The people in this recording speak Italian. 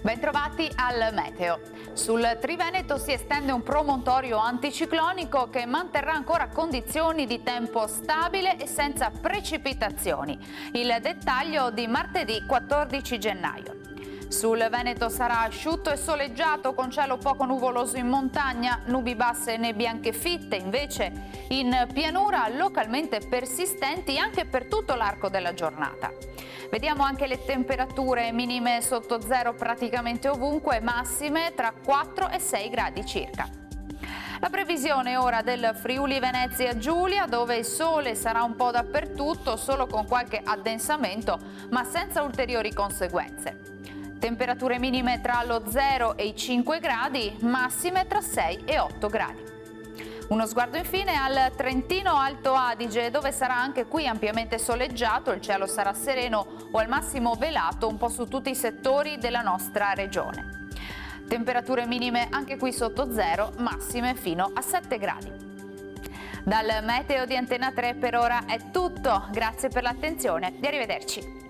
Bentrovati al meteo. Sul Triveneto si estende un promontorio anticiclonico che manterrà ancora condizioni di tempo stabile e senza precipitazioni. Il dettaglio di martedì 14 gennaio. Sul Veneto sarà asciutto e soleggiato con cielo poco nuvoloso in montagna, nubi basse e nebbie anche fitte, invece in pianura localmente persistenti anche per tutto l'arco della giornata. Vediamo anche le temperature minime sotto zero praticamente ovunque, massime tra 4 e 6 gradi circa. La previsione ora del Friuli Venezia Giulia, dove il sole sarà un po' dappertutto, solo con qualche addensamento, ma senza ulteriori conseguenze. Temperature minime tra lo 0 e i 5 gradi, massime tra 6 e 8 gradi. Uno sguardo infine al Trentino Alto Adige, dove sarà anche qui ampiamente soleggiato, il cielo sarà sereno o al massimo velato un po' su tutti i settori della nostra regione. Temperature minime anche qui sotto zero, massime fino a 7 gradi. Dal meteo di Antena 3 per ora è tutto, grazie per l'attenzione e arrivederci.